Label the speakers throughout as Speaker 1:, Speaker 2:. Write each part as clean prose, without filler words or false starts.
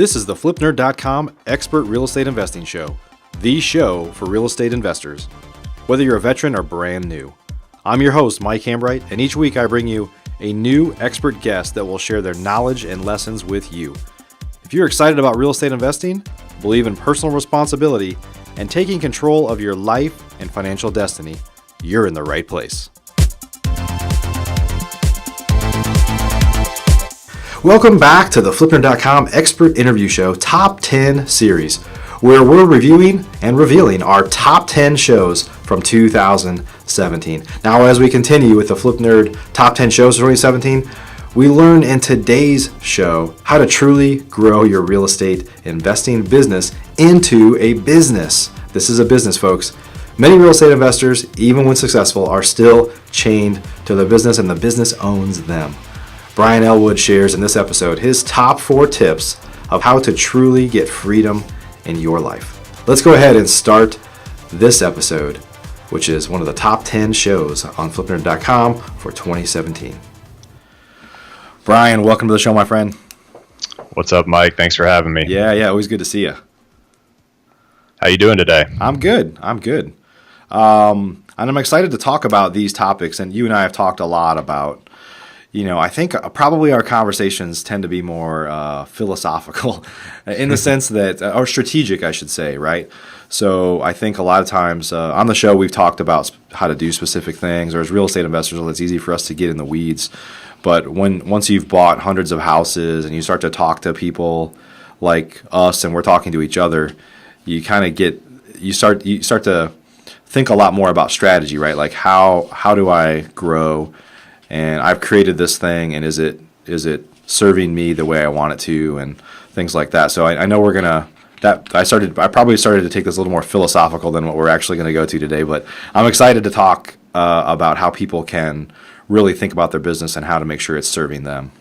Speaker 1: This is the FlipNerd.com Expert Real Estate Investing Show, the show for real estate investors, whether you're a veteran or brand new. I'm your host, Mike Hambright, and each week I bring you a new expert guest that will share their knowledge and lessons with you. If you're excited about real estate investing, believe in personal responsibility, and taking control of your life and financial destiny, you're in the right place. Welcome back to the FlipNerd.com Expert Interview Show Top 10 Series, where we're reviewing and revealing our top 10 shows from 2017. Now, as we continue with the FlipNerd Top 10 Shows of 2017, we learn in today's show how to truly grow your real estate investing business into a business. This is a business, folks. Many real estate investors, even when successful, are still chained to the business, and the business owns them. Brian Ellwood shares in this episode his top 4 tips of how to truly get freedom in your life. Let's go ahead and start this episode, which is one of the top 10 shows on FlipNerd.com for 2017. Brian, welcome to the show, my friend.
Speaker 2: What's up, Mike? Thanks for having me.
Speaker 1: Yeah, always good to see you.
Speaker 2: How you doing today?
Speaker 1: I'm good. And I'm excited to talk about these topics, and you and I have talked a lot about, I think probably our conversations tend to be more philosophical in the sense that, or strategic, I should say, right? So I think a lot of times on the show we've talked about how to do specific things, or as real estate investors, it's easy for us to get in the weeds. But once you've bought hundreds of houses and you start to talk to people like us, and we're talking to each other, you kind of you start to think a lot more about strategy, right? Like how do I grow? And I've created this thing, and is it serving me the way I want it to, and things like that. So I know I probably started to take this a little more philosophical than what we're actually going to go to today, but I'm excited to talk about how people can really think about their business and how to make sure it's serving them.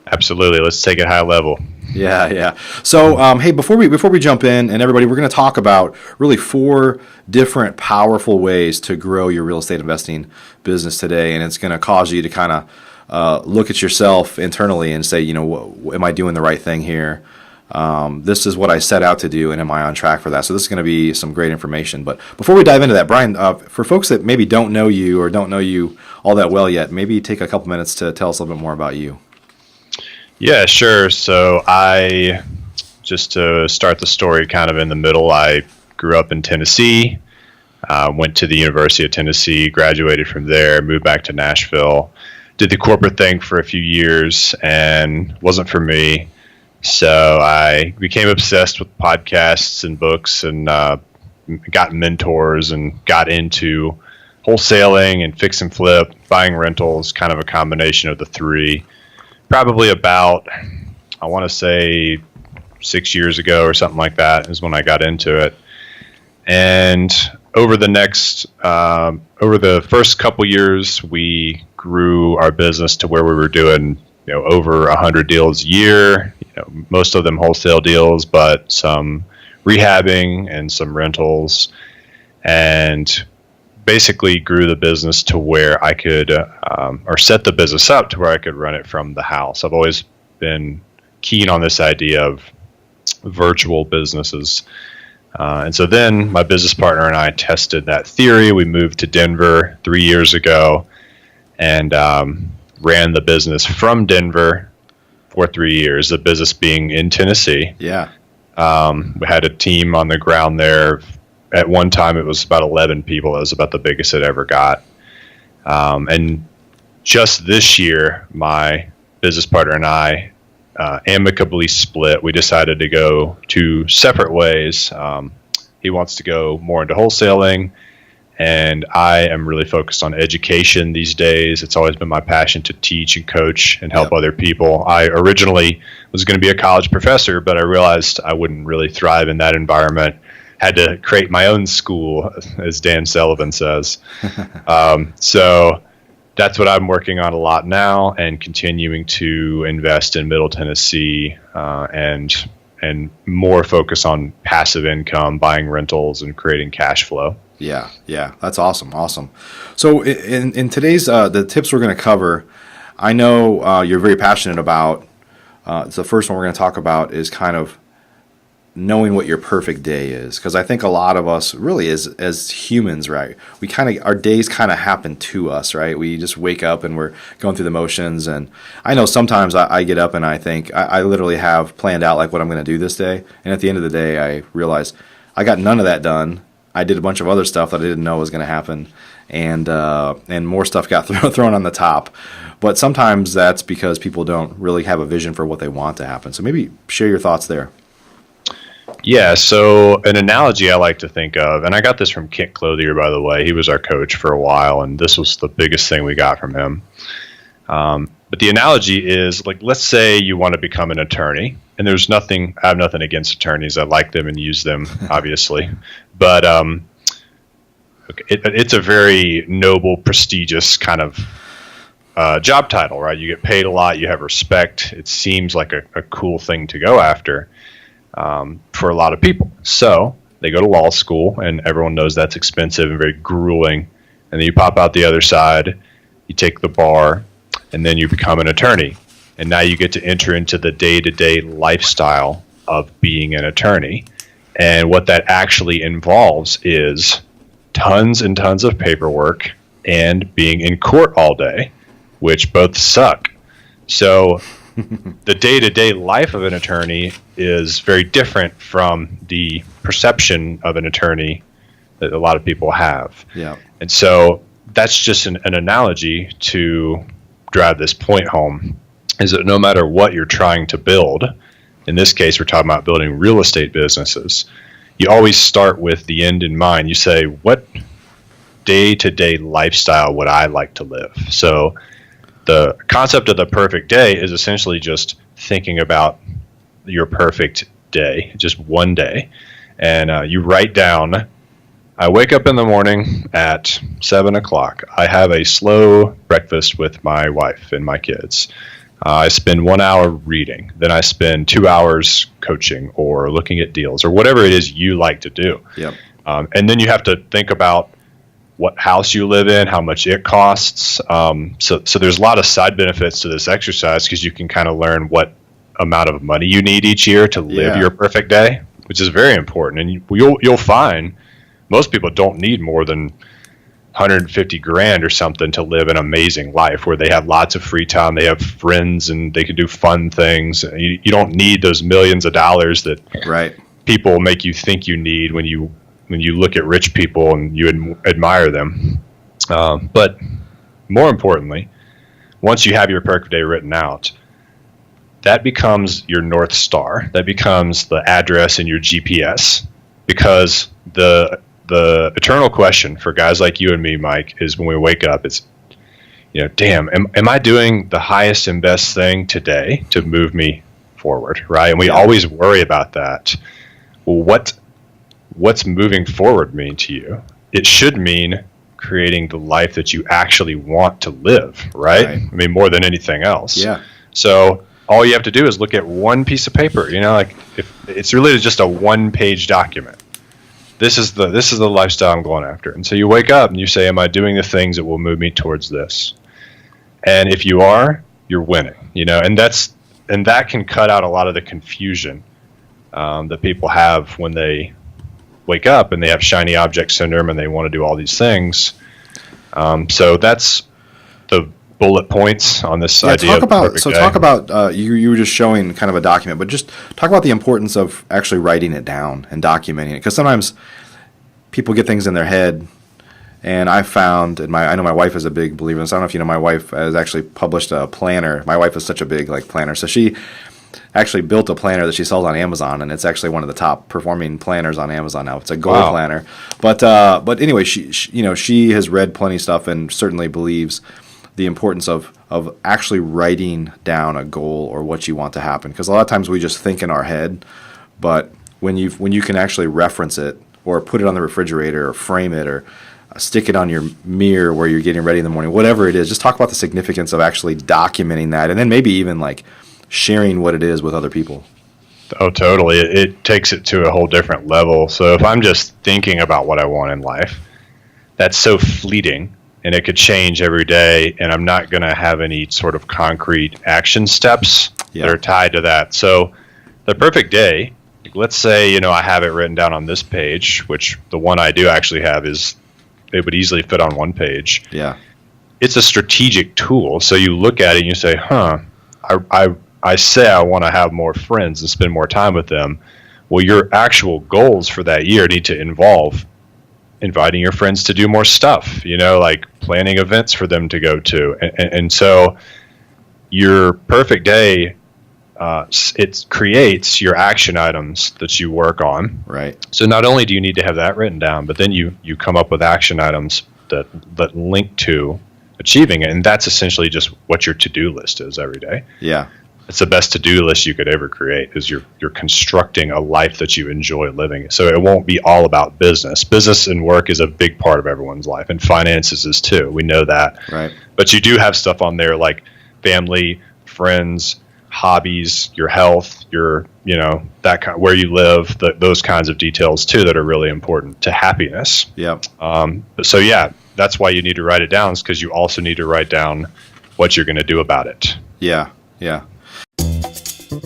Speaker 2: Absolutely. Let's take it high level.
Speaker 1: Yeah. So, hey, before we jump in, and everybody, we're going to talk about really 4 different powerful ways to grow your real estate investing business today, and it's going to cause you to kind of look at yourself internally and say, am I doing the right thing here? This is what I set out to do, and am I on track for that? So this is going to be some great information. But before we dive into that, Brian, for folks that maybe don't know you or don't know you all that well yet, maybe take a couple minutes to tell us a little bit more about you.
Speaker 2: Yeah, sure. So just to start the story kind of in the middle, I grew up in Tennessee, went to the University of Tennessee, graduated from there, moved back to Nashville, did the corporate thing for a few years, and wasn't for me. So I became obsessed with podcasts and books, and got mentors and got into wholesaling and fix and flip, buying rentals, kind of a combination of the 3. Probably about, I want to say 6 years ago or something like that is when I got into it. And over the first couple years, we grew our business to where we were doing, over 100 deals a year, most of them wholesale deals, but some rehabbing and some rentals, and basically grew the business to where I could, or set the business up to where I could run it from the house. I've always been keen on this idea of virtual businesses. And so then my business partner and I tested that theory. We moved to Denver 3 years ago and ran the business from Denver for 3 years, the business being in Tennessee.
Speaker 1: Yeah.
Speaker 2: We had a team on the ground there. At one time, it was about 11 people. It was about the biggest it ever got. And just this year, my business partner and I amicably split. We decided to go 2 separate ways. He wants to go more into wholesaling, and I am really focused on education these days. It's always been my passion to teach and coach and help other people. I originally was going to be a college professor, but I realized I wouldn't really thrive in that environment. Had to create my own school, as Dan Sullivan says. So that's what I'm working on a lot now, and continuing to invest in Middle Tennessee and more focus on passive income, buying rentals, and creating cash flow.
Speaker 1: Yeah, that's awesome. So in today's the tips we're going to cover, I know you're very passionate about So the first one we're going to talk about is kind of knowing what your perfect day is, because I think a lot of us really as humans, right, we kind of, our days kind of happen to us, right? We just wake up and we're going through the motions. And I know sometimes I get up and I think I literally have planned out like what I'm going to do this day, and at the end of the day I realize I got none of that done. I did a bunch of other stuff that I didn't know was going to happen, and more stuff got thrown on the top. But sometimes that's because people don't really have a vision for what they want to happen. So maybe share your thoughts there.
Speaker 2: Yeah, so an analogy I like to think of, and I got this from Kent Clothier, by the way. He was our coach for a while, and this was the biggest thing we got from him. But the analogy is, like, let's say you want to become an attorney, and I have nothing against attorneys. I like them and use them, obviously. But it's a very noble, prestigious kind of job title, right? You get paid a lot, you have respect. It seems like a cool thing to go after. For a lot of people. So they go to law school, and everyone knows that's expensive and very grueling. And then you pop out the other side, you take the bar, and then you become an attorney. And now you get to enter into the day-to-day lifestyle of being an attorney. And what that actually involves is tons and tons of paperwork and being in court all day, which both suck. So the day-to-day life of an attorney is very different from the perception of an attorney that a lot of people have.
Speaker 1: Yeah.
Speaker 2: And so that's just an analogy to drive this point home, is that no matter what you're trying to build, in this case, we're talking about building real estate businesses, you always start with the end in mind. You say, what day-to-day lifestyle would I like to live? So the concept of the perfect day is essentially just thinking about your perfect day, just one day. And you write down, I wake up in the morning at 7 o'clock. I have a slow breakfast with my wife and my kids. I spend 1 hour reading. Then I spend 2 hours coaching or looking at deals or whatever it is you like to do.
Speaker 1: Yep.
Speaker 2: And then you have to think about what house you live in, how much it costs. So there's a lot of side benefits to this exercise, because you can kind of learn what amount of money you need each year to live your perfect day, which is very important. And you'll find most people don't need more than 150 grand or something to live an amazing life where they have lots of free time, they have friends, and they can do fun things. You don't need those millions of dollars that people make you think you need when you look at rich people and you admire them. But more importantly, once you have your perfect day written out, that becomes your North Star. That becomes the address in your GPS, because the eternal question for guys like you and me, Mike, is when we wake up, it's, damn, am I doing the highest and best thing today to move me forward, right? And we always worry about that. Well, what's moving forward mean to you? It should mean creating the life that you actually want to live, right? I mean, more than anything else.
Speaker 1: Yeah.
Speaker 2: So all you have to do is look at one piece of paper, like if it's really just a one-page document. This is the lifestyle I'm going after. And so you wake up and you say, am I doing the things that will move me towards this? And if you are, you're winning, and that can cut out a lot of the confusion that people have when they wake up and they have shiny object syndrome and they want to do all these things. So that's the bullet points on this idea.
Speaker 1: Talk about you were just showing kind of a document, but just talk about the importance of actually writing it down and documenting it, because sometimes people get things in their head. And I found, I know my wife is a big believer in this. I don't know if you know, my wife has actually published a planner. My wife is such a big planner, so she actually built a planner that she sells on Amazon, and it's actually one of the top performing planners on Amazon now. It's a goal planner, but anyway, she has read plenty of stuff and certainly believes the importance of actually writing down a goal or what you want to happen, because a lot of times we just think in our head, but when you can actually reference it or put it on the refrigerator or frame it or stick it on your mirror where you're getting ready in the morning, whatever it is, just talk about the significance of actually documenting that, and then maybe even sharing what it is with other people.
Speaker 2: Oh, totally. It takes it to a whole different level. So if I'm just thinking about what I want in life, that's so fleeting and it could change every day, and I'm not going to have any sort of concrete action steps that are tied to that. So the perfect day, let's say, I have it written down on this page, which the one I do actually have is, it would easily fit on one page.
Speaker 1: Yeah.
Speaker 2: It's a strategic tool. So you look at it and you say, I say I want to have more friends and spend more time with them. Well, your actual goals for that year need to involve inviting your friends to do more stuff, like planning events for them to go to. And so your perfect day, it creates your action items that you work on.
Speaker 1: Right.
Speaker 2: So not only do you need to have that written down, but then you come up with action items that link to achieving it. And that's essentially just what your to-do list is every day.
Speaker 1: Yeah.
Speaker 2: It's the best to-do list you could ever create, is you're constructing a life that you enjoy living. So it won't be all about business. Business and work is a big part of everyone's life, and finances is too. We know that.
Speaker 1: Right.
Speaker 2: But you do have stuff on there like family, friends, hobbies, your health, your, that kind, where you live, those kinds of details too that are really important to happiness.
Speaker 1: Yeah.
Speaker 2: So yeah, that's why you need to write it down, is because you also need to write down what you're going to do about it.
Speaker 1: Yeah. Yeah.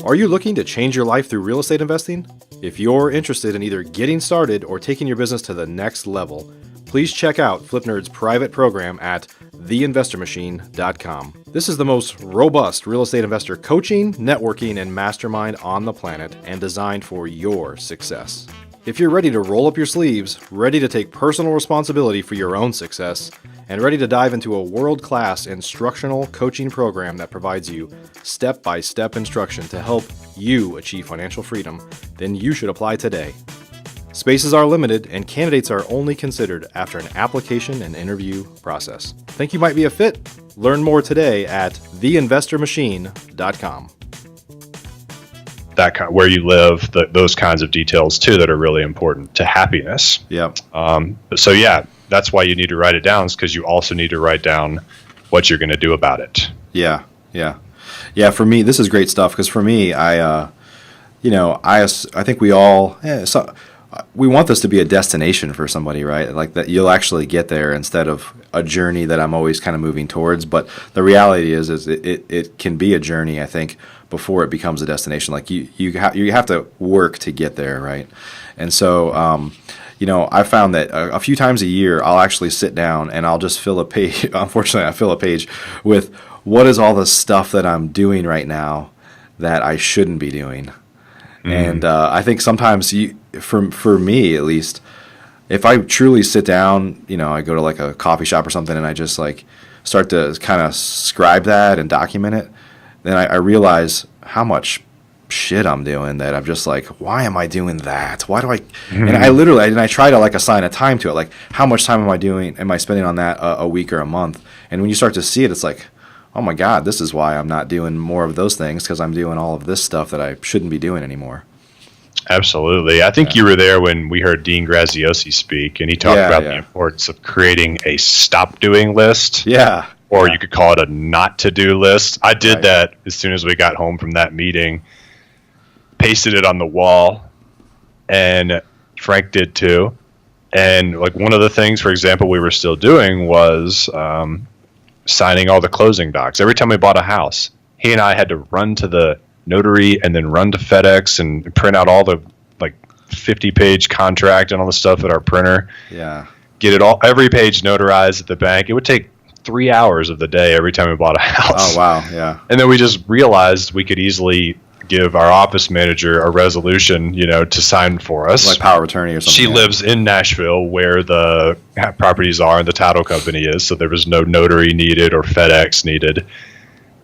Speaker 1: Are you looking to change your life through real estate investing? If you're interested in either getting started or taking your business to the next level, please check out FlipNerd's private program at theinvestormachine.com. This is the most robust real estate investor coaching, networking, and mastermind on the planet, and designed for your success. If you're ready to roll up your sleeves, ready to take personal responsibility for your own success, and ready to dive into a world-class instructional coaching program that provides you step-by-step instruction to help you achieve financial freedom, then you should apply today. Spaces are limited, and candidates are only considered after an application and interview process. Think you might be a fit? Learn more today at theinvestormachine.com.
Speaker 2: That kind, where you live, those kinds of details too that are really important to happiness.
Speaker 1: Yeah.
Speaker 2: So yeah, that's why you need to write it down, is because you also need to write down what you're going to do about it.
Speaker 1: Yeah. Yeah. Yeah. For me, this is great stuff, because for me, I think we all, we want this to be a destination for somebody, right? Like that you'll actually get there instead of a journey that I'm always kind of moving towards. But the reality is it can be a journey, I think, before it becomes a destination. Like you have to work to get there, right? And so, I found that a few times a year I'll actually sit down and I'll just fill a page. Unfortunately, I fill a page with what is all the stuff that I'm doing right now that I shouldn't be doing. Mm-hmm. And I think sometimes for me at least, if I truly sit down, I go to like a coffee shop or something and I just like start to kind of scribe that and document it, then I realize how much shit I'm doing that I'm just like, why am I doing that? Why do I? Mm-hmm. And I try to like assign a time to it, like how much time am I spending on that a week or a month? And when you start to see it, it's like, oh my God, this is why I'm not doing more of those things, because I'm doing all of this stuff that I shouldn't be doing anymore.
Speaker 2: Absolutely. I think you were there when we heard Dean Graziosi speak, and he talked about the importance of creating a stop doing list.
Speaker 1: Yeah.
Speaker 2: Or you could call it a not to do list. I did that as soon as we got home from that meeting, pasted it on the wall, and Frank did too. And like one of the things, for example, we were still doing was signing all the closing docs. Every time we bought a house, he and I had to run to the notary and then run to FedEx and print out all the like 50-page contract and all the stuff at our printer.
Speaker 1: Yeah.
Speaker 2: Get it all, every page notarized at the bank. It would take 3 hours of the day every time we bought a house.
Speaker 1: Oh, wow. Yeah.
Speaker 2: And then we just realized we could easily give our office manager a resolution, to sign for us.
Speaker 1: Like power of attorney or something.
Speaker 2: She lives in Nashville where the properties are and the title company is, so there was no notary needed or FedEx needed.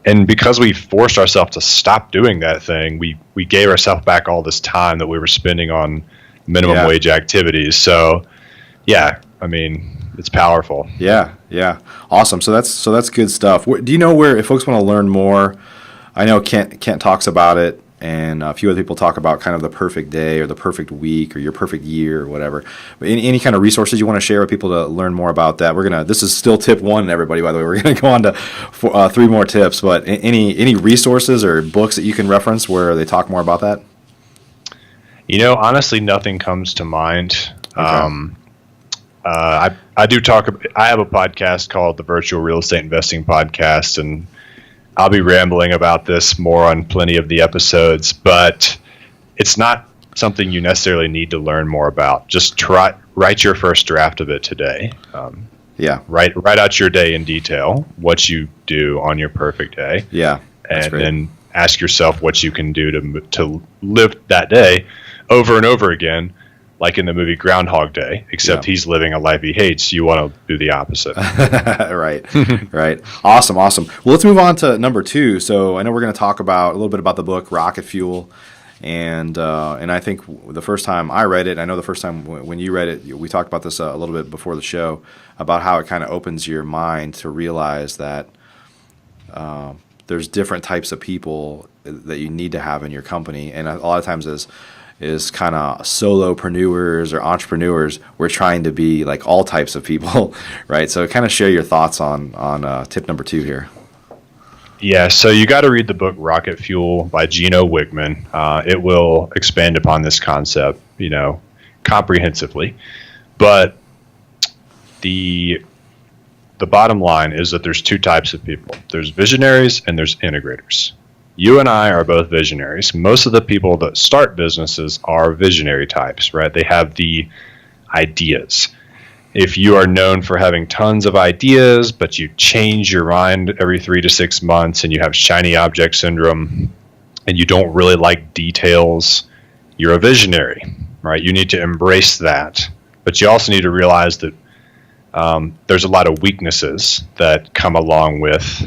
Speaker 2: And because we forced ourselves to stop doing that thing, we gave ourselves back all this time that we were spending on minimum wage activities. So, yeah, I mean, it's powerful.
Speaker 1: Yeah, yeah. Awesome. So that's good stuff. Do you know where, if folks want to learn more, I know Kent talks about it, and a few other people talk about kind of the perfect day or the perfect week or your perfect year or whatever. But any kind of resources you want to share with people to learn more about that? This is still tip 1, everybody, by the way. We're going to go on to 3 more tips, but any resources or books that you can reference where they talk more about that?
Speaker 2: Honestly, nothing comes to mind.
Speaker 1: Okay.
Speaker 2: I do talk. I have a podcast called the Virtual Real Estate Investing Podcast, and I'll be rambling about this more on plenty of the episodes. But it's not something you necessarily need to learn more about. Just write your first draft of it today. Write out your day in detail, what you do on your perfect day.
Speaker 1: Yeah,
Speaker 2: and then ask yourself what you can do to live that day over and over again, like in the movie Groundhog Day, except he's living a life he hates. You want to do the opposite.
Speaker 1: Right. Awesome. Well, let's move on to number 2. So I know we're going to talk about a little bit about the book Rocket Fuel. And I think the first time I read it, I know the first time when you read it, we talked about this a little bit before the show, about how it kind of opens your mind to realize that there's different types of people that you need to have in your company. And a lot of times is kind of solopreneurs or entrepreneurs, we're trying to be like all types of people, right? So kind of share your thoughts on tip number 2 here.
Speaker 2: Yeah, so you got to read the book Rocket Fuel by Gino Wickman. It will expand upon this concept, comprehensively. But the bottom line is that there's 2 types of people. There's visionaries and there's integrators. You and I are both visionaries. Most of the people that start businesses are visionary types, right? They have the ideas. If you are known for having tons of ideas, but you change your mind every 3 to 6 months and you have shiny object syndrome and you don't really like details, you're a visionary, right? You need to embrace that. But you also need to realize that there's a lot of weaknesses that come along with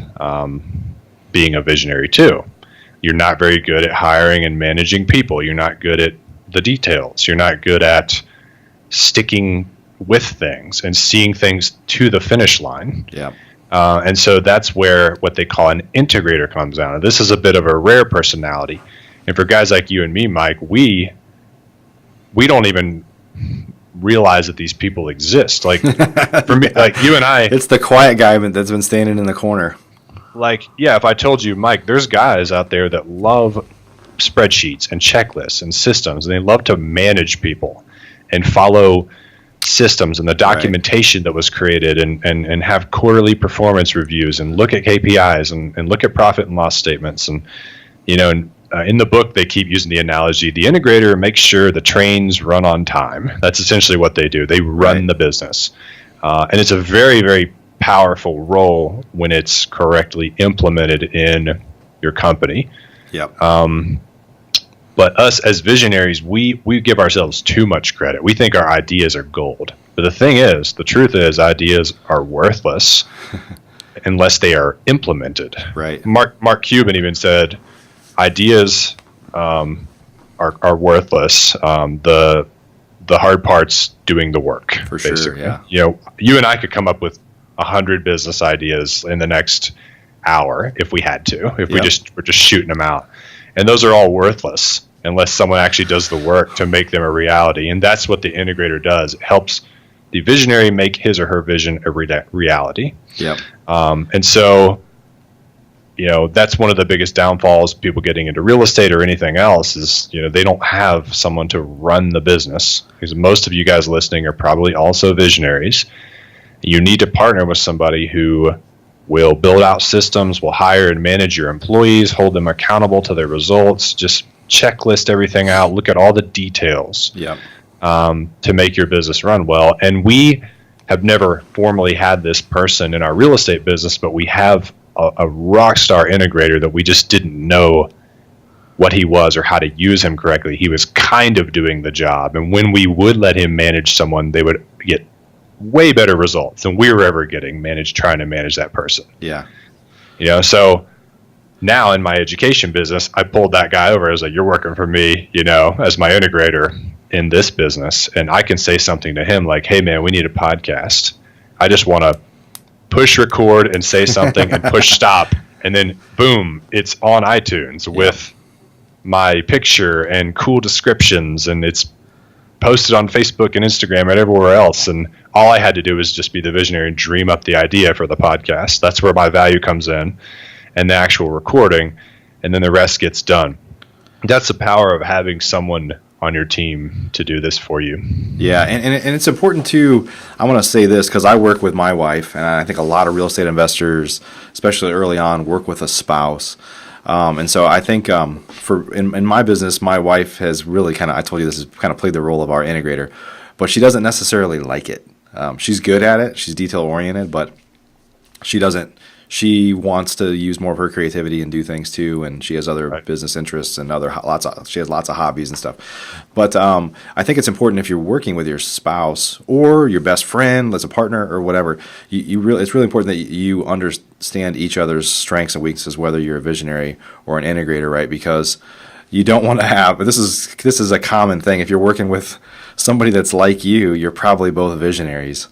Speaker 2: being a visionary too. You're not very good at hiring and managing people. You're not good at the details. You're not good at sticking with things and seeing things to the finish line.
Speaker 1: Yeah.
Speaker 2: And so that's where what they call an integrator comes down. And this is a bit of a rare personality. And for guys like you and me, Mike, we don't even realize that these people exist. Like for me, like you and I,
Speaker 1: it's the quiet guy that's been standing in the corner.
Speaker 2: Like, yeah, if I told you, Mike, there's guys out there that love spreadsheets and checklists and systems, and they love to manage people and follow systems and the documentation that was created and have quarterly performance reviews and look at KPIs and look at profit and loss statements. And, in the book, they keep using the analogy, the integrator makes sure the trains run on time. That's essentially what they do. They run the business. And it's a very, very powerful role when it's correctly implemented in your company.
Speaker 1: Yep.
Speaker 2: But us as visionaries, we give ourselves too much credit. We think our ideas are gold. But the truth is ideas are worthless unless they are implemented.
Speaker 1: Right.
Speaker 2: Mark Cuban even said ideas are worthless. The hard part's doing the work.
Speaker 1: For
Speaker 2: basically.
Speaker 1: Sure, yeah.
Speaker 2: You and I could come up with 100 business ideas in the next hour if we had to, if we're just shooting them out. And those are all worthless unless someone actually does the work to make them a reality. And that's what the integrator does. It helps the visionary make his or her vision a reality.
Speaker 1: Yep.
Speaker 2: And so, that's one of the biggest downfalls of people getting into real estate or anything else is, they don't have someone to run the business. Because most of you guys listening are probably also visionaries. You need to partner with somebody who will build out systems, will hire and manage your employees, hold them accountable to their results, just checklist everything out, look at all the details to make your business run well. And we have never formally had this person in our real estate business, but we have a rock star integrator that we just didn't know what he was or how to use him correctly. He was kind of doing the job. And when we would let him manage someone, they would get way better results than we were ever getting trying to manage that person.
Speaker 1: Yeah.
Speaker 2: So now in my education business, I pulled that guy over. I was like, you're working for me, as my integrator in this business. And I can say something to him like, hey man, we need a podcast. I just want to push record and say something and push stop. And then boom, it's on iTunes with my picture and cool descriptions. And it's posted on Facebook and Instagram and everywhere else. And all I had to do was just be the visionary and dream up the idea for the podcast. That's where my value comes in and the actual recording. And then the rest gets done. That's the power of having someone on your team to do this for you.
Speaker 1: Yeah, and it's important too. I want to say this because I work with my wife, and I think a lot of real estate investors, especially early on, work with a spouse. And so I think in my business, my wife has really kind of, I told you this, has kind of played the role of our integrator, but she doesn't necessarily like it. She's good at it. She's detail oriented, but she doesn't. She wants to use more of her creativity and do things too, and she has other business interests and she has lots of hobbies and stuff. But I think it's important if you're working with your spouse or your best friend as a partner or whatever. It's really important that you understand each other's strengths and weaknesses, whether you're a visionary or an integrator, right? Because you don't want to have this is a common thing. If you're working with somebody that's like you, you're probably both visionaries.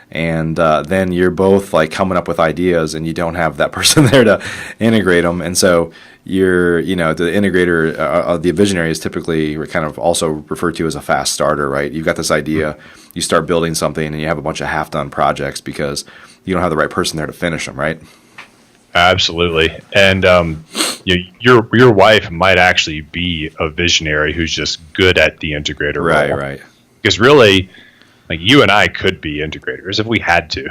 Speaker 1: And then you're both like coming up with ideas, and you don't have that person there to integrate them. And so the integrator, the visionary is typically kind of also referred to as a fast starter, right? You've got this idea, you start building something, and you have a bunch of half-done projects because you don't have the right person there to finish them, right?
Speaker 2: Absolutely. And your wife might actually be a visionary who's just good at the integrator role.
Speaker 1: Right.
Speaker 2: Because really, like, you and I could be integrators if we had to,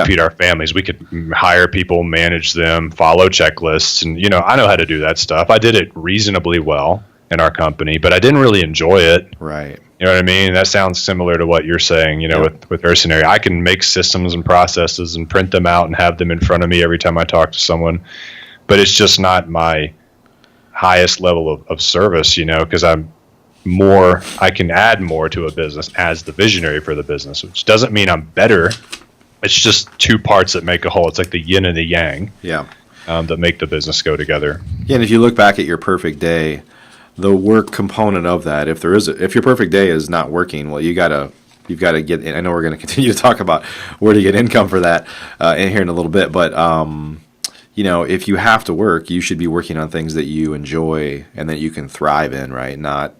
Speaker 2: feed our families. We could hire people, manage them, follow checklists. And, I know how to do that stuff. I did it reasonably well in our company, but I didn't really enjoy it.
Speaker 1: Right.
Speaker 2: You know what I mean? That sounds similar to what you're saying, with her scenario. I can make systems and processes and print them out and have them in front of me every time I talk to someone. But it's just not my highest level of service, because I can add more to a business as the visionary for the business, which doesn't mean I'm better. It's just two parts that make a whole. It's like the yin and the yang.
Speaker 1: Yeah.
Speaker 2: That make the business go together.
Speaker 1: Yeah, and if you look back at your perfect day, the work component of that, if your perfect day is not working, well, you've got to get. I know we're going to continue to talk about where to get income for that in here in a little bit, but if you have to work, you should be working on things that you enjoy and that you can thrive in, right? Not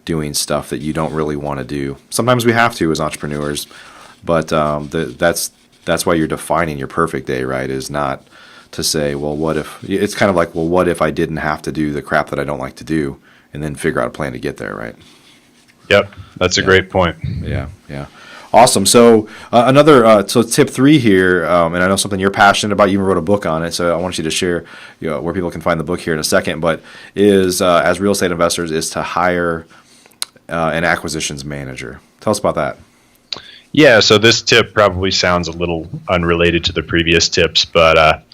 Speaker 1: doing stuff that you don't really want to do. Sometimes we have to as entrepreneurs, but that's why you're defining your perfect day, right? Is not to say, well, what if? It's kind of like, well, what if I didn't have to do the crap that I don't like to do, and then figure out a plan to get there, right?
Speaker 2: Yep, that's a great point.
Speaker 1: Yeah. Awesome. So so tip 3 here, and I know something you're passionate about. You even wrote a book on it, so I want you to share where people can find the book here in a second. But as real estate investors, is to hire an acquisitions manager. Tell us about that.
Speaker 2: Yeah, so this tip probably sounds a little unrelated to the previous tips, but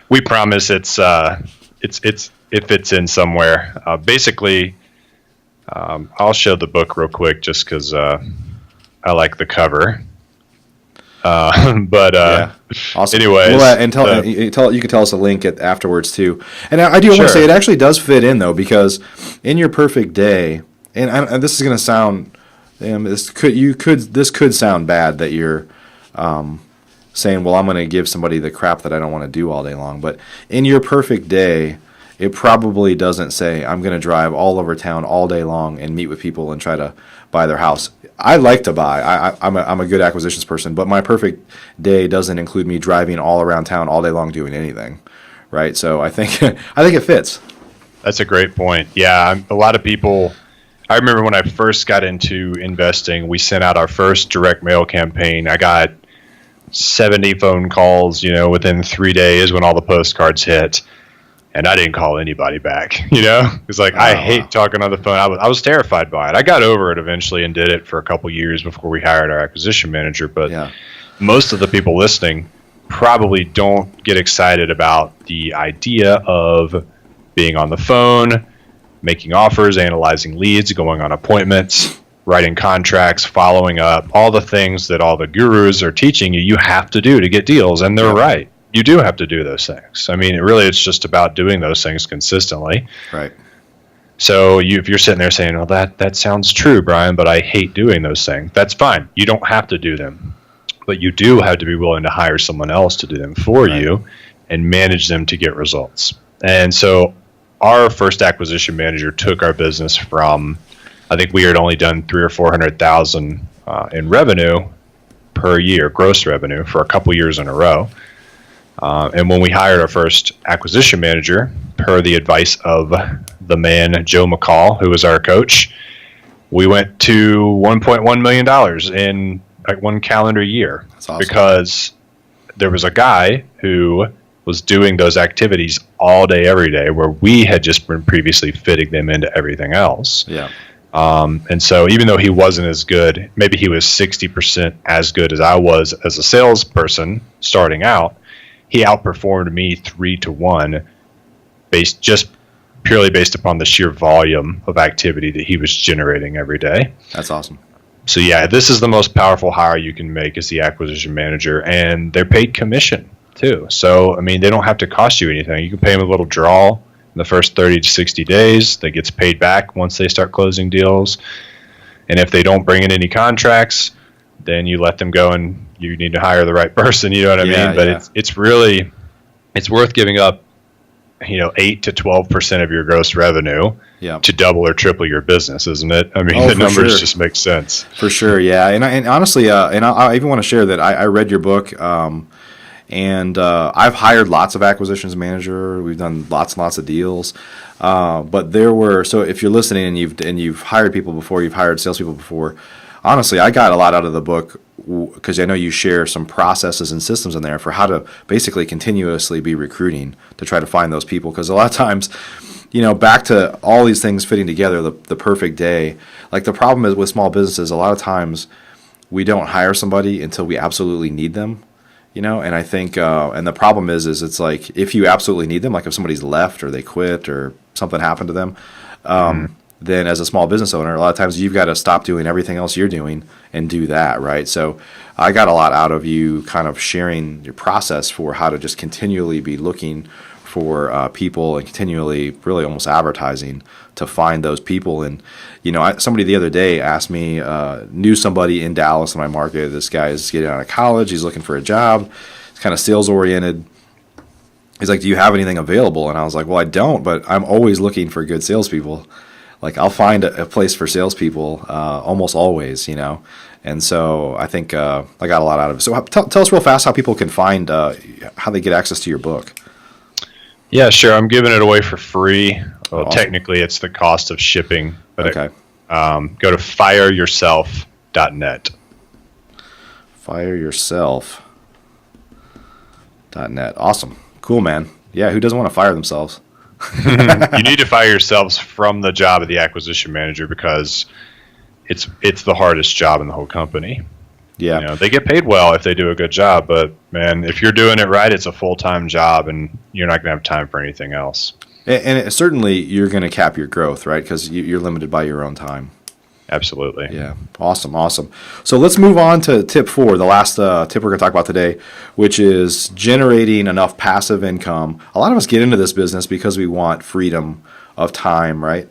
Speaker 2: we promise it fits in somewhere. Basically, I'll show the book real quick just because I like the cover. Yeah. Awesome. Anyways,
Speaker 1: you can tell us a link afterwards too. And I do want to say it actually does fit in though, because in your perfect day. And this is going to sound, this could sound bad that you're saying, well, I'm going to give somebody the crap that I don't want to do all day long. But in your perfect day, it probably doesn't say, I'm going to drive all over town all day long and meet with people and try to buy their house. I like to buy. I'm a good acquisitions person, but my perfect day doesn't include me driving all around town all day long doing anything, right? So I think it fits.
Speaker 2: That's a great point. Yeah, a lot of people. I remember when I first got into investing, we sent out our first direct mail campaign. I got 70 phone calls, within 3 days when all the postcards hit. And I didn't call anybody back, It's like, I hate talking on the phone. I was terrified by it. I got over it eventually and did it for a couple years before we hired our acquisition manager. But most of the people listening probably don't get excited about the idea of being on the phone, making offers, analyzing leads, going on appointments, writing contracts, following up, all the things that all the gurus are teaching you have to do to get deals. And they're right. You do have to do those things. I mean, it's just about doing those things consistently.
Speaker 1: Right.
Speaker 2: So if you're sitting there saying, well, that sounds true, Brian, but I hate doing those things. That's fine. You don't have to do them. But you do have to be willing to hire someone else to do them for you and manage them to get results. And so our first acquisition manager took our business from, I think we had only done $300,000 or $400,000 in revenue per year, gross revenue, for a couple years in a row. And when we hired our first acquisition manager, per the advice of the man, Joe McCall, who was our coach, we went to $1.1 million in like one calendar year.
Speaker 1: That's awesome.
Speaker 2: Because there was a guy who was doing those activities all day, every day, where we had just been previously fitting them into everything else.
Speaker 1: Yeah.
Speaker 2: And so even though he wasn't as good, maybe he was 60% as good as I was as a salesperson starting out, he outperformed me 3-1 purely based upon the sheer volume of activity that he was generating every day.
Speaker 1: That's awesome.
Speaker 2: So yeah, this is the most powerful hire you can make as the acquisition manager, and they're paid commission too. So, I mean, they don't have to cost you anything. You can pay them a little draw in the first 30 to 60 days that gets paid back once they start closing deals. And if they don't bring in any contracts, then you let them go and you need to hire the right person, you know what I mean? But it's really, it's worth giving up, 8 to 12% of your gross revenue to double or triple your business, isn't it? I mean, the numbers just make sense. For
Speaker 1: sure, yeah. And honestly, and I even want to share that I read your book, and I've hired lots of acquisitions manager. We've done lots and lots of deals, but so if you're listening and you've hired people before, you've hired salespeople before. Honestly, I got a lot out of the book because I know you share some processes and systems in there for how to basically continuously be recruiting to try to find those people. Because a lot of times, back to all these things fitting together, the perfect day. Like the problem is with small businesses, a lot of times we don't hire somebody until we absolutely need them. And I think, and the problem is it's like if you absolutely need them, like if somebody's left or they quit or something happened to them, then as a small business owner, a lot of times you've got to stop doing everything else you're doing and do that, right? So I got a lot out of you kind of sharing your process for how to just continually be looking for people and continually really almost advertising to find those people. And, somebody the other day asked me, knew somebody in Dallas in my market. This guy is getting out of college. He's looking for a job. He's kind of sales oriented. He's like, do you have anything available? And I was like, well, I don't, but I'm always looking for good salespeople. Like I'll find a place for salespeople almost always, And so I think I got a lot out of it. So tell us real fast how people can find how they get access to your book.
Speaker 2: Yeah, sure. I'm giving it away for free. Well, awesome. Technically, it's the cost of shipping. But
Speaker 1: okay.
Speaker 2: Go to fireyourself.net.
Speaker 1: Fireyourself.net. Awesome. Cool, man. Yeah, who doesn't want to fire themselves?
Speaker 2: You need to fire yourselves from the job of the acquisition manager because it's the hardest job in the whole company.
Speaker 1: Yeah.
Speaker 2: They get paid well if they do a good job, but man, if you're doing it right, it's a full-time job and you're not going to have time for anything else.
Speaker 1: And certainly you're going to cap your growth, right? Because you're limited by your own time.
Speaker 2: Absolutely.
Speaker 1: Yeah. Awesome. So let's move on to tip 4, the last tip we're going to talk about today, which is generating enough passive income. A lot of us get into this business because we want freedom of time, right?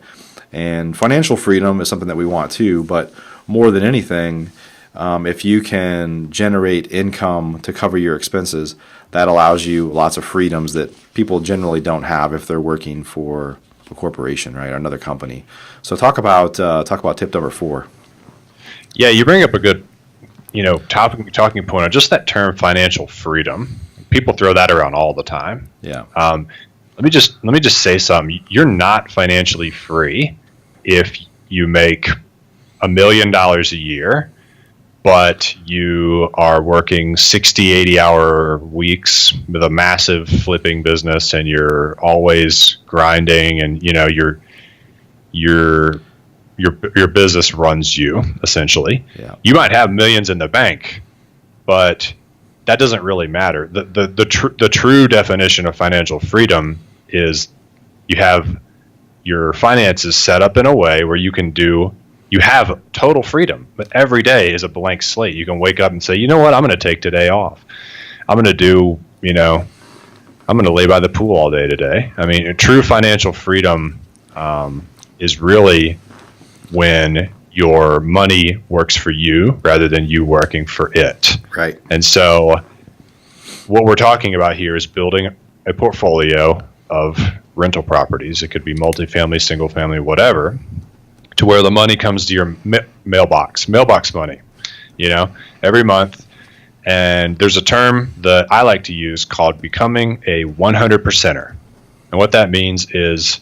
Speaker 1: And financial freedom is something that we want too, but more than anything, if you can generate income to cover your expenses, that allows you lots of freedoms that people generally don't have if they're working for a corporation, right, or another company. So talk about tip number 4.
Speaker 2: Yeah, you bring up a good, talking point on just that term, financial freedom. People throw that around all the time.
Speaker 1: Yeah.
Speaker 2: Let me just say something. You're not financially free if you make $1 million a year, but you are working 60, 80-hour weeks with a massive flipping business, and you're always grinding, and your business runs you essentially.
Speaker 1: Yeah.
Speaker 2: You might have millions in the bank, but that doesn't really matter. The true definition of financial freedom is you have your finances set up in a way where you have total freedom, but every day is a blank slate. You can wake up and say, you know what, I'm going to take today off. I'm going to lay by the pool all day today. I mean, true financial freedom is really when your money works for you rather than you working for it.
Speaker 1: Right.
Speaker 2: And so what we're talking about here is building a portfolio of rental properties. It could be multifamily, single family, whatever, to where the money comes to your mailbox money, every month. And there's a term that I like to use called becoming a 100%er. And what that means is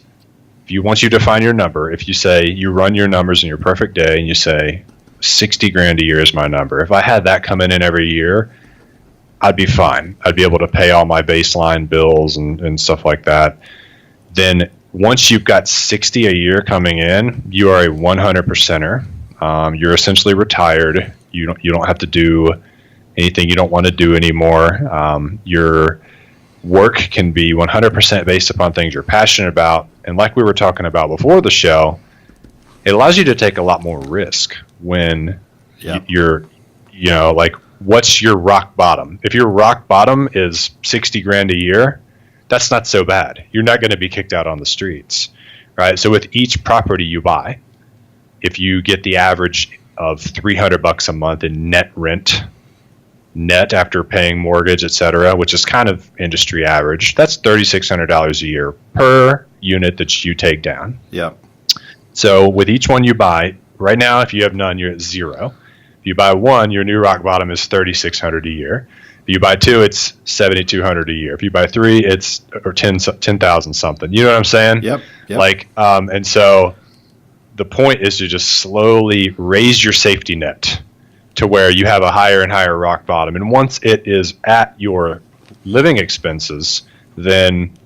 Speaker 2: once you define your number, if you say you run your numbers in your perfect day and you say 60 grand a year is my number, if I had that coming in every year, I'd be fine. I'd be able to pay all my baseline bills and stuff like that. Then once you've got 60 a year coming in, you are a 100%er. You're essentially retired. You don't have to do anything you don't want to do anymore. Your work can be 100% based upon things you're passionate about. And like we were talking about before the show, it allows you to take a lot more risk when you're, like, what's your rock bottom? If your rock bottom is 60 grand a year, that's not so bad. You're not going to be kicked out on the streets, right? So with each property you buy, if you get the average of $300 a month in net rent, net after paying mortgage, et cetera, which is kind of industry average, that's $3,600 a year per unit that you take down.
Speaker 1: Yeah.
Speaker 2: So with each one you buy, right now, if you have none, you're at zero. If you buy one, your new rock bottom is $3,600 a year. If you buy two, it's $7,200 a year. If you buy three, it's or 10,000 something. You know what I'm saying?
Speaker 1: Yep.
Speaker 2: Like, and so the point is to just slowly raise your safety net to where you have a higher and higher rock bottom. And once it is at your living expenses, then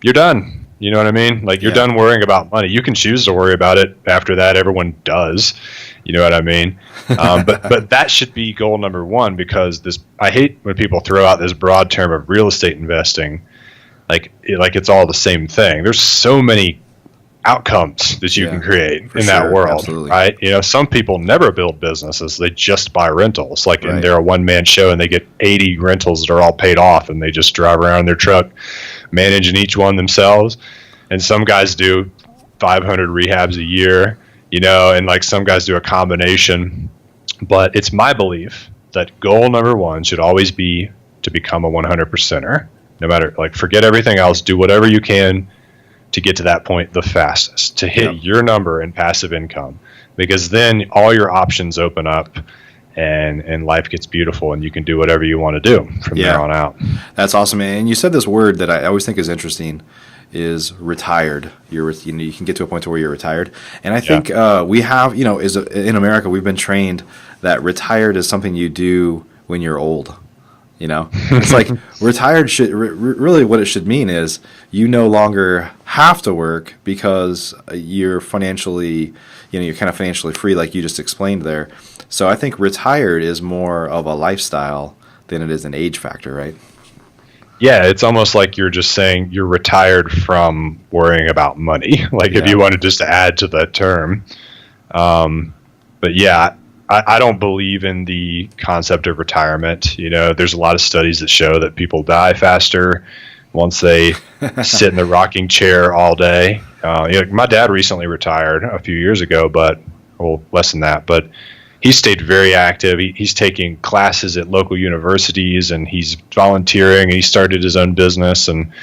Speaker 2: you're done. You know what I mean? Like, you're done worrying about money. You can choose to worry about it after that. Everyone does. You know what I mean? But that should be goal number one, because I hate when people throw out this broad term of real estate investing, like it's all the same thing. There's so many outcomes that you can create in that world, absolutely. Right? Some people never build businesses; they just buy rentals. Like, and they're a one-man show, and they get 80 rentals that are all paid off, and they just drive around in their truck, managing each one themselves. And some guys do 500 rehabs a year, and like some guys do a combination. But it's my belief that goal number one should always be to become a 100%er. No matter, like, forget everything else, do whatever you can to get to that point the fastest, to hit your number in passive income, because then all your options open up and life gets beautiful, and you can do whatever you want to do from there on out. That's awesome, man. And you said this word that I always think is interesting, is retired. You can get to a point to where you're retired. And I think we have, in America, we've been trained that retired is something you do when you're old. It's like retired should really, what it should mean is you no longer have to work because you're financially, you're kind of financially free, like you just explained there. So I think retired is more of a lifestyle than it is an age factor, right? Yeah, it's almost like you're just saying you're retired from worrying about money, like if you wanted just to add to that term. But yeah, I don't believe in the concept of retirement. There's a lot of studies that show that people die faster once they sit in the rocking chair all day. My dad recently retired a few years ago, less than that, but he stayed very active. He's taking classes at local universities, and he's volunteering, and he started his own business, and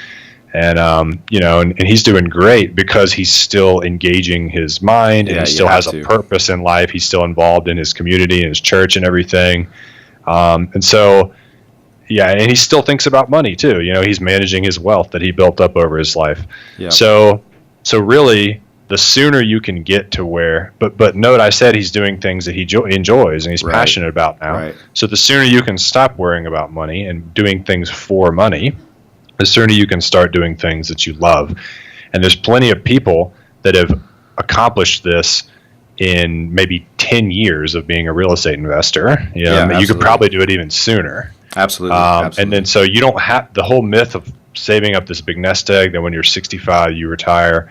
Speaker 2: he's doing great because he's still engaging his mind, and he still has a purpose in life. He's still involved in his community and his church and everything. And he still thinks about money too. He's managing his wealth that he built up over his life. Yeah. So really, the sooner you can get to where, but note I said he's doing things that he enjoys and he's passionate about now. Right. So the sooner you can stop worrying about money and doing things for money, the sooner you can start doing things that you love. And there's plenty of people that have accomplished this in maybe 10 years of being a real estate investor. You could probably do it even sooner. Absolutely. And then so you don't have the whole myth of saving up this big nest egg, that when you're 65 you retire.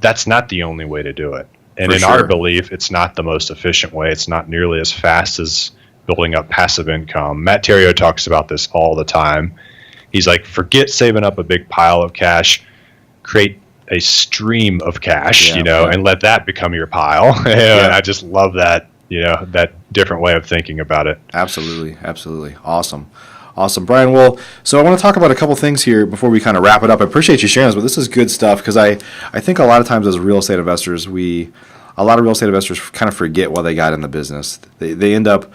Speaker 2: That's not the only way to do it. And in our belief, it's not the most efficient way. It's not nearly as fast as building up passive income. Matt Theriault talks about this all the time. He's like, forget saving up a big pile of cash, create a stream of cash, and let that become your pile. And I just love that, that different way of thinking about it. Absolutely. Absolutely. Awesome. Brian. Well, so I want to talk about a couple things here before we kind of wrap it up. I appreciate you sharing this, but this is good stuff, because I think a lot of times as real estate investors, a lot of real estate investors kind of forget why they got in the business. They end up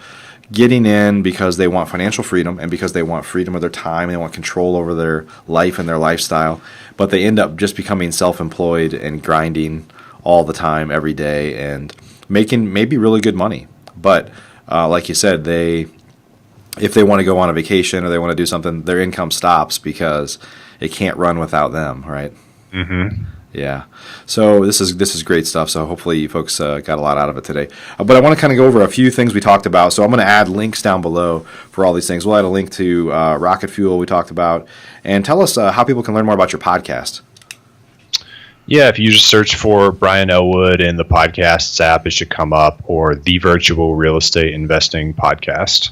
Speaker 1: getting in because they want financial freedom and because they want freedom of their time, they want control over their life and their lifestyle, but they end up just becoming self-employed and grinding all the time, every day, and making maybe really good money. But like you said, if they want to go on a vacation or they want to do something, their income stops because it can't run without them, right?
Speaker 2: Mm-hmm.
Speaker 1: Yeah. So this is great stuff. So hopefully you folks got a lot out of it today. But I want to kind of go over a few things we talked about. So I'm going to add links down below for all these things. We'll add a link to Rocket Fuel we talked about. And tell us how people can learn more about your podcast.
Speaker 2: Yeah, if you just search for Brian Ellwood in the podcasts app, it should come up, or the Virtual Real Estate Investing Podcast.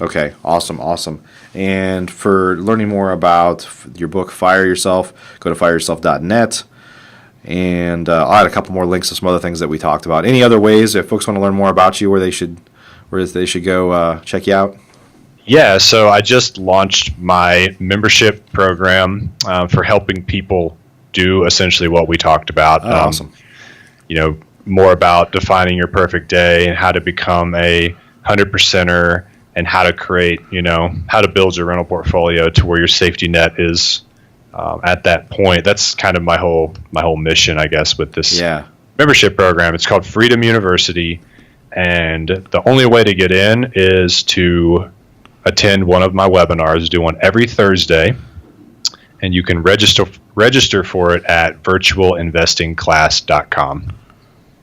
Speaker 1: Okay, awesome. And for learning more about your book, Fire Yourself, go to fireyourself.net. And I'll add a couple more links to some other things that we talked about. Any other ways, if folks want to learn more about you, where they should go check you out?
Speaker 2: Yeah, so I just launched my membership program for helping people do essentially what we talked about.
Speaker 1: Awesome.
Speaker 2: More about defining your perfect day and how to become a 100%er, and how to create, how to build your rental portfolio to where your safety net is at that point. That's kind of my whole mission, I guess, with this membership program. It's called Freedom University, and the only way to get in is to attend one of my webinars. I do one every Thursday, and you can register for it at virtualinvestingclass.com.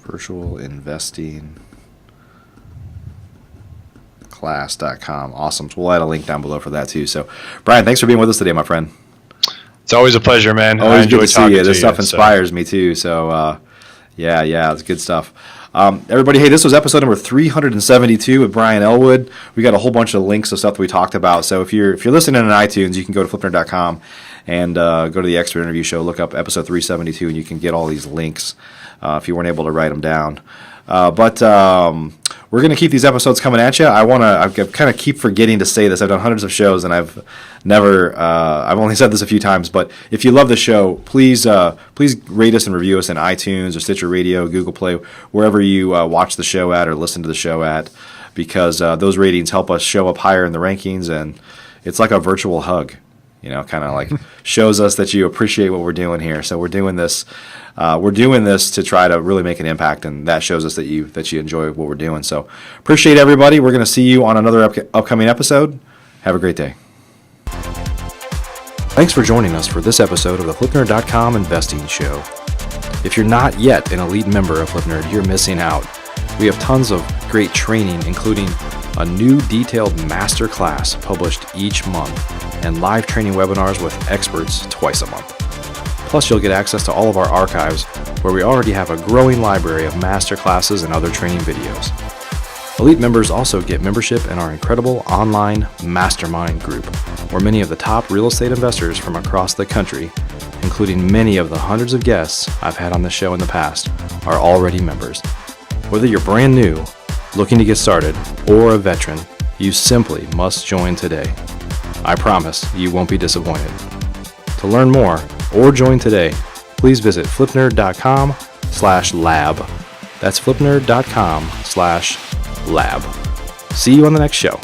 Speaker 1: Virtualinvestingclass.com. Awesome. So we'll add a link down below for that too. So, Brian, thanks for being with us today, my friend.
Speaker 2: It's always a pleasure, man.
Speaker 1: Always
Speaker 2: I enjoy
Speaker 1: good to
Speaker 2: talking
Speaker 1: see you. This
Speaker 2: to
Speaker 1: stuff inspires me too. So, yeah, it's good stuff. Everybody, hey, this was episode number 372 with Brian Ellwood. We got a whole bunch of links of stuff that we talked about. So if you're listening on iTunes, you can go to FlipNerd.com and go to the Expert Interview Show, look up episode 372, and you can get all these links if you weren't able to write them down. But we're going to keep these episodes coming at you. I kind of keep forgetting to say this. I've done hundreds of shows, and I've only said this a few times, but if you love the show, please rate us and review us in iTunes or Stitcher Radio, Google Play, wherever you watch the show at or listen to the show at, because those ratings help us show up higher in the rankings, and it's like a virtual hug. Kind of like shows us that you appreciate what we're doing here. So we're doing this to try to really make an impact, and that shows us that you enjoy what we're doing. So appreciate everybody. We're going to see you on another upcoming episode. Have a great day. Thanks for joining us for this episode of the FlipNerd.com Investing Show. If you're not yet an elite member of FlipNerd, you're missing out. We have tons of great training, including a new detailed master class published each month, and live training webinars with experts twice a month. Plus, you'll get access to all of our archives, where we already have a growing library of master classes and other training videos. Elite members also get membership in our incredible online mastermind group, where many of the top real estate investors from across the country, including many of the hundreds of guests I've had on the show in the past, are already members. Whether you're brand new, looking to get started, or a veteran, you simply must join today. I promise you won't be disappointed. To learn more or join today, please visit flipnerd.com/lab. That's flipnerd.com/lab. See you on the next show.